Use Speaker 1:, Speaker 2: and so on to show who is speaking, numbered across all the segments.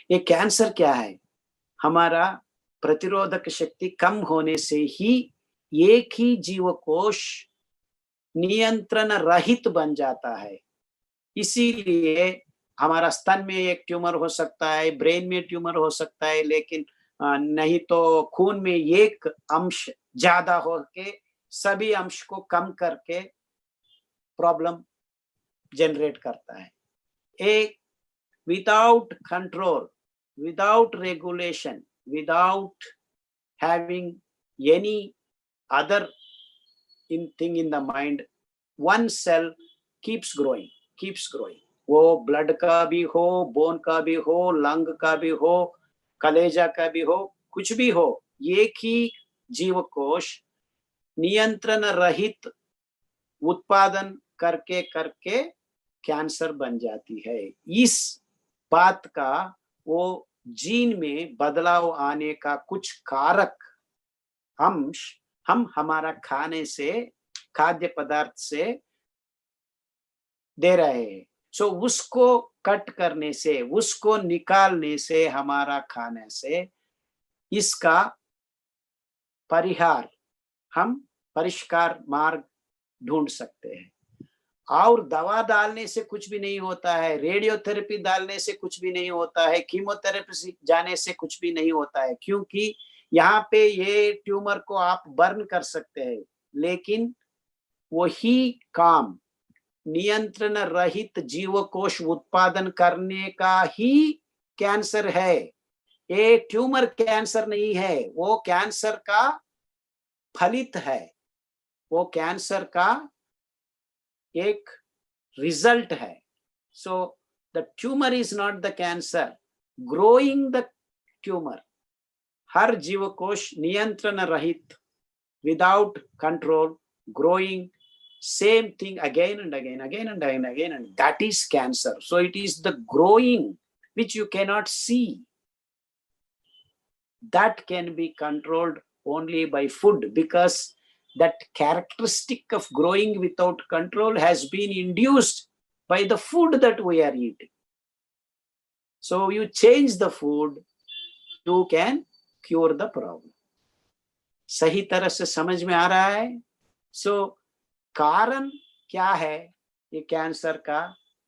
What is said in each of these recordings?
Speaker 1: ये कैंसर क्या है? हमारा प्रतिरोधक शक्ति कम होने से ही एक ही जीवकोश नियंत्रण रहित बन जाता है। इसीलिए हमारा स्तन में एक ट्यूमर हो सकता है, ब्रेन में ट्यूमर हो सकता है, लेकिन नहीं तो खून में एक अंश ज्यादा हो के सभी अंश को कम करके प्रॉब्लम जनरेट करता है। एक without control, without regulation, without having any other thing in the mind, one cell keeps growing, keeps growing. वो ब्लड का भी हो, बोन का भी हो, लंग का भी हो, कलेजा का भी हो, कुछ भी हो, एक ही जीवकोश नियंत्रण रहित उत्पादन करके करके कैंसर बन जाती है। इस बात का वो जीन में बदलाव आने का कुछ कारक अंश हम हमारा खाने से, खाद्य पदार्थ से दे रहे हैं। सो उसको कट करने से, उसको निकालने से, हमारा खाने से इसका परिहार, हम परिष्कार मार्ग ढूंढ सकते हैं। और दवा डालने से कुछ भी नहीं होता है, रेडियोथेरेपी डालने से कुछ भी नहीं होता है, कीमोथेरेपी जाने से कुछ भी नहीं होता है, क्योंकि यहाँ पे ये ट्यूमर को आप बर्न कर सकते हैं, लेकिन वही काम नियंत्रण रहित जीवकोश उत्पादन करने का ही कैंसर है। ये ट्यूमर कैंसर नहीं है, वो कैंसर का फलित है, वो कैंसर का एक रिजल्ट है। So the tumour is not the cancer, growing the tumour. हर जीवकोश नियंत्रण रहित, without control, growing same thing again and again, again and again, again, and that is cancer. So it is the growing which you cannot see, that can be controlled only by food, because that characteristic of growing without control has been induced by the food that we are eating. So you change the food, you can cure the problem. सही तरह से समझ में आ रहा है? So कारण क्या है ये कैंसर का?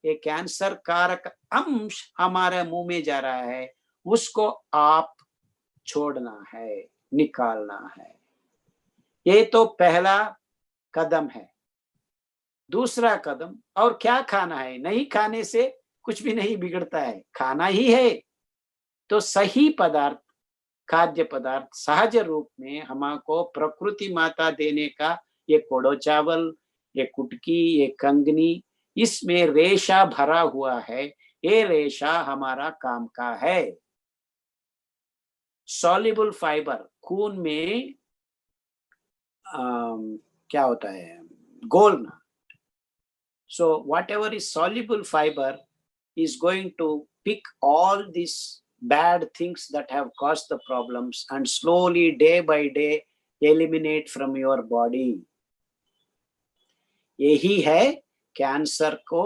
Speaker 1: ये कैंसर कारक अंश हमारे मुंह में जा रहा है, उसको आप छोड़ना है, निकालना है। ये तो पहला कदम है। दूसरा कदम, और क्या खाना है? नहीं खाने से कुछ भी नहीं बिगड़ता है, खाना ही है। तो सही पदार्थ, खाद्य पदार्थ सहज रूप में हमको प्रकृति माता देने का, ये कोडो चावल, ये कुटकी, ये कंगनी, इसमें रेशा भरा हुआ है। ये रेशा हमारा काम का है। सॉल्युबल फाइबर, खून में क्या होता है? घोलना। So whatever is soluble fibre is going to pick all these bad things that have caused the problems and slowly, day by day, eliminate from your body. यही है कैंसर को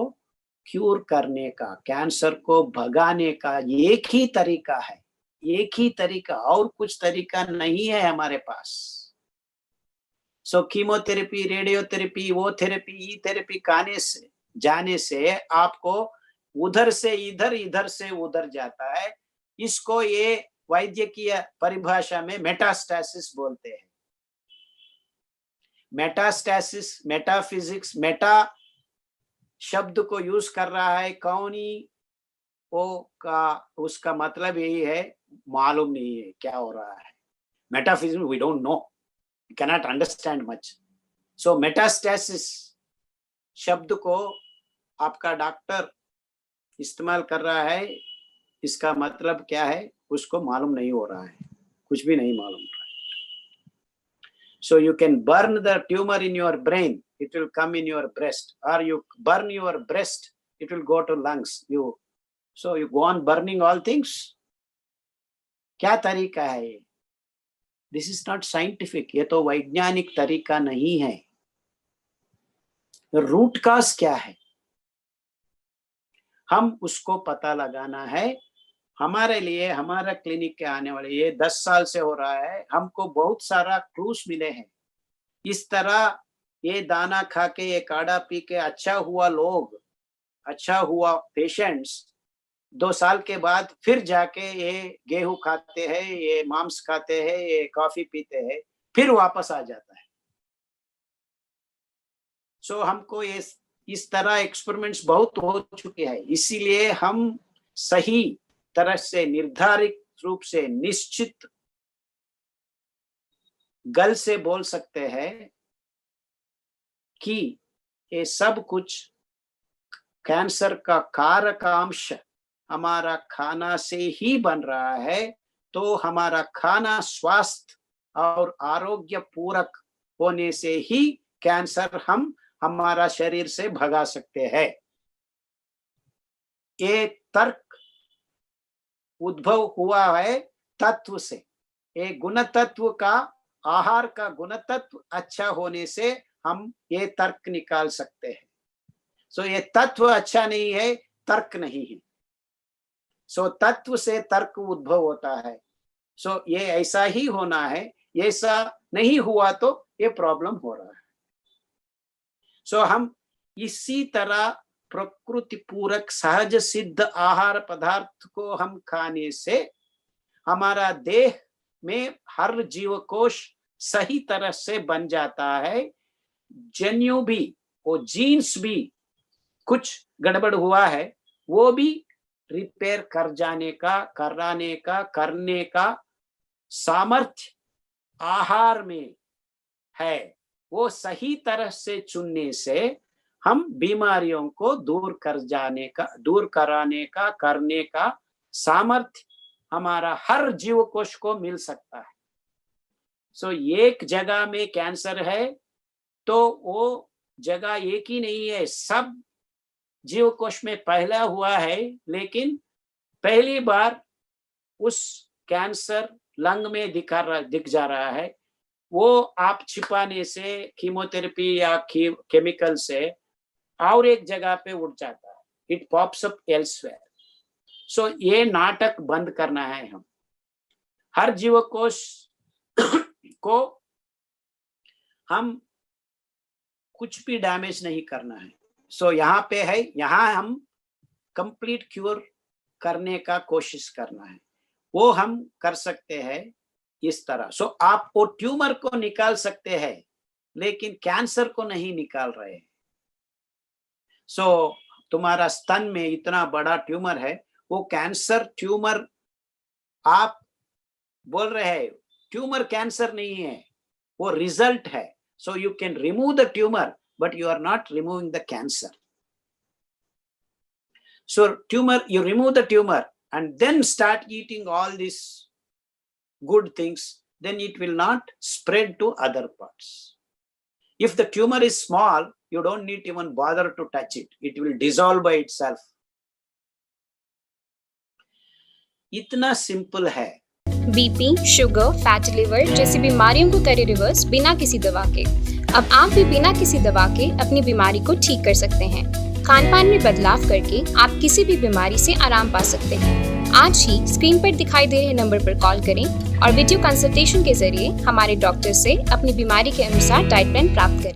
Speaker 1: cure करने का, कैंसर को भगाने का एक ही तरीका है, एक ही तरीका, और कुछ तरीका नहीं है हमारे पास। सो कीमोथेरेपी, रेडियोथेरेपी, वो थेरेपी, ई थेरेपी खाने से, जाने से आपको उधर से इधर, इधर से उधर जाता है। इसको ये वैद्यकीय परिभाषा में मेटास्टैसिस बोलते हैं। मेटास्टैसिस, मेटाफिजिक्स, मेटा शब्द को यूज कर रहा है कौनी वो का, उसका मतलब यही है मालूम नहीं है क्या हो रहा है। Metaphysics we don't know, we can not understand much. So metastasis शब्द को आपका डॉक्टर इस्तेमाल कर रहा है, इसका मतलब क्या है उसको मालूम नहीं हो रहा है, कुछ भी नहीं मालूम। So you can burn the tumor in your brain, it will come in your breast, or you burn your breast, it will go to lungs. So you go on burning all things. क्या तरीका है ये? This is not scientific, ये तो वैज्ञानिक तरीका नहीं है। रूट कॉज क्या है? हम उसको पता लगाना है हमारे लिए हमारा क्लिनिक के आने वाले ये 10 साल से हो रहा है, हमको बहुत सारा क्लूज मिले हैं। इस तरह ये दाना खा के, ये काढ़ा पी के अच्छा हुआ लोग, अच्छा हुआ पेशेंट्स 2 साल के बाद फिर जाके ये गेहूं खाते हैं, ये मांस खाते हैं, ये कॉफी पीते हैं, फिर वापस आ जाता है। सो हमको ये इस तरह एक्सपेरिमेंट्स बहुत हो चुके हैं, इसीलिए हम सही तरह से निर्धारित रूप से निश्चित गल से बोल सकते हैं कि ये सब कुछ कैंसर का कारकांश हमारा खाना से ही बन रहा है। तो हमारा खाना स्वास्थ्य और आरोग्य पूरक होने से ही कैंसर हम हमारा शरीर से भगा सकते हैं। ये तर्क उद्भव हुआ है तत्व से। ये गुण तत्व का, आहार का गुण तत्व अच्छा होने से हम ये तर्क निकाल सकते हैं। सो ये तत्व अच्छा नहीं है, तर्क नहीं है। सो तत्व से तर्क उद्भव होता है। सो ये ऐसा ही होना है, ऐसा नहीं हुआ तो ये प्रॉब्लम हो रहा है। सो हम इसी तरह प्रकृति पूरक सहज सिद्ध आहार पदार्थ को हम खाने से हमारा देह में हर जीव कोश सही तरह से बन जाता है। जन्यु भी, वो जीन्स भी कुछ गड़बड़ हुआ है, वो भी रिपेयर कर जाने का, कराने का, करने का सामर्थ्य आहार में है। वो सही तरह से चुनने से हम बीमारियों को दूर कराने का, करने का सामर्थ्य हमारा हर जीव कोश को मिल सकता है। सो एक जगह में कैंसर है तो वो जगह एक ही नहीं है, सब जीव कोश में पहला हुआ है, लेकिन पहली बार उस कैंसर लंग में दिख जा रहा है। वो आप छिपाने से, कीमोथेरेपी या केमिकल से और एक जगह पे उठ जाता है, इट पॉप्स अप एल्सवेयर। सो ये नाटक बंद करना है। हम हर जीव कोश को हम कुछ भी डैमेज नहीं करना है। सो यहाँ पे है, यहाँ हम कंप्लीट क्योर करने का कोशिश करना है, वो हम कर सकते हैं इस तरह। सो आप वो ट्यूमर को निकाल सकते हैं, लेकिन कैंसर को नहीं निकाल रहे। सो तुम्हारा स्तन में इतना बड़ा ट्यूमर है, वो कैंसर ट्यूमर आप बोल रहे हैं, ट्यूमर कैंसर नहीं है, वो रिजल्ट है। So you can remove the tumour, but you are not removing the cancer. So tumor, you remove the tumor and then start eating all these good things, then it will not spread to other parts. If the tumor is small, you don't need even bother to touch it. It will dissolve by itself. इतना simple है।
Speaker 2: BP, sugar, fatty liver जैसी बीमारियों को करे reverse बिना किसी दवा के। अब आप भी बिना किसी दवा के अपनी बीमारी को ठीक कर सकते हैं। खान पान में बदलाव करके आप किसी भी बीमारी से आराम पा सकते हैं। आज ही स्क्रीन पर दिखाई दे रहे नंबर पर कॉल करें और वीडियो कंसल्टेशन के जरिए हमारे डॉक्टर से अपनी बीमारी के अनुसार डाइट प्लान प्राप्त करें।